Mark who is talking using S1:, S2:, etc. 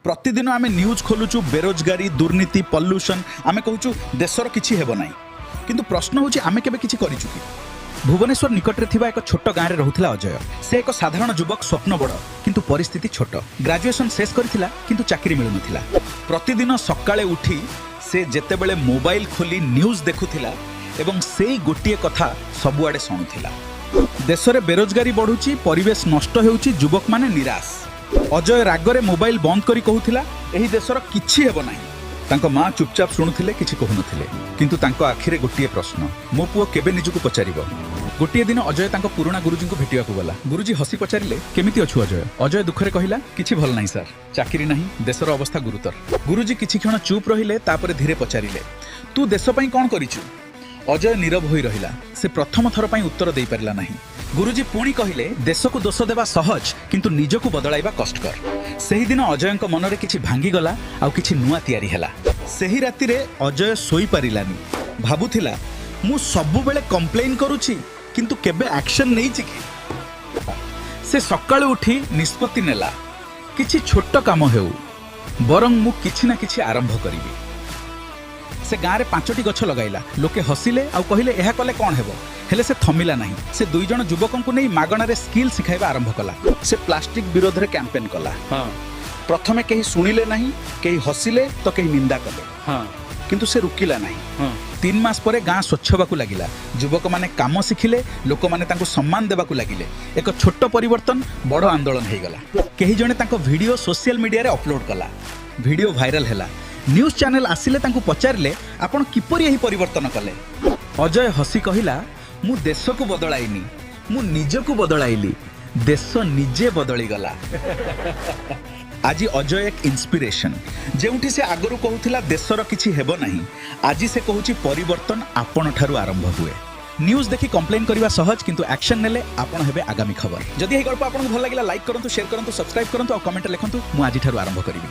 S1: प्रतिदिन आम न्यूज खोलुचु बेरोजगारी दुर्नीति पल्यूशन आम कहूँ देशर किसी हेब ना किंतु प्रश्न हूँ आम केबे किछि करिचु कि भुवनेश्वर निकटरे थिबा एक छोट गाँव में रहुथिला अजय से एक साधारण युवक स्वप्न बड़ किंतु परिस्थिति छोट ग्रेजुएशन शेष करथिला किंतु चाकरी मिलु नथिला प्रतिदिन सकाळे उठी से जेतेबेले मोबाइल खोली न्यूज देखुथिला एवं सेई गोटिए कथा सबुआडे शुणुथिला देश में बेरोजगारी बढ़ुची परिवेश नष्ट हेउची युवक माने निराश अजय रागरे मोबाइल बंद करी कहूथिला एही देशर किछि हेबो नाही तांको मां चुपचाप शुणुथिले किछि कहूनथिले किंतु तांको आखिरे गोटिए प्रश्न मो पुओ केबे निजुको पचारिबो गोटिए दिन अजय तांको पुराणा गुरुजी को भेटिया गला गुरुजी हसी पचारिले केमिति अछु अजय अजय दुखरे कहिला किछि भल नाही सर चाकरी नाही देशर अवस्था गुरुतर गुरुजी किछि क्षण चुप रहिले तापरे धीरे पचारिले तू देश पई कोन करिछु अजय नीरव होई रहिला से प्रथम थर पई उत्तर देई परिला नाही गुरुजी पुणी कहिले देश को दोष देवा सहज किंतु निजको बदलाइबा कष्टकर सेही दिन अजय मन में किछि भांगी गला आउ किछि नुआ तयारी हैला सेही राति रे अजय सोई परिलानी भाबुथिला मु सबु बेले कंप्लेन करूछि किंतु केबे एक्शन नै छि कि से सकाळे उठी निष्पत्ति नेला किछि छोट काम हेउ बरं मु किछि ना किछि आरंभ करिबी से गाँव में 5टी गछ लगाइला लोके हसिले आउ कहिले एहा कले कोन हेबो हेले से थमिला नहीं से दुई जन युवकों को नहीं मागणार स्किल सिखाइबा आरंभ कला से प्लास्टिक विरोध रे कैंपेन कला प्रथमे कहीं सुनिले नहीं कहीं हसिले तो कहीं निंदा कले किंतु से रुकिला नहीं 3 मास परे गाँ स्वच्छ होबाकू लागिला युवक माने काम शिखिले लोक माने तांको सम्मान देबाकू लागिले एक छोट परिवर्तन बड़ आंदोलन हो गला कहीं जने तांको वीडियो सोशल मीडिया रे अपलोड कला वीडियो वायरल हैला न्यूज चैनल आसिले तांको पचारिले आपण किपरि एही परिवर्तन कले अजय हसी कहिला मु देश को बदलाइनी मु निज को बदलाइली देश निजे बदली गला आज अजय एक इंस्पिरेशन जेउठी से आगरु कहूथिला देशर किछि हेबो नाही आज से कहूची परिवर्तन आपण ठारू आरंभ हुए न्यूज देखि कंप्लेन करबा सहज किंतु एक्शन नेले आपण हेबे आगामी खबर जदि एही गल्प आपन भल लागिला लाइक करंतु शेयर करंतु सब्सक्राइब करंतु और कमेंट लिखंतु मु आज ठारू आरंभ करिबी।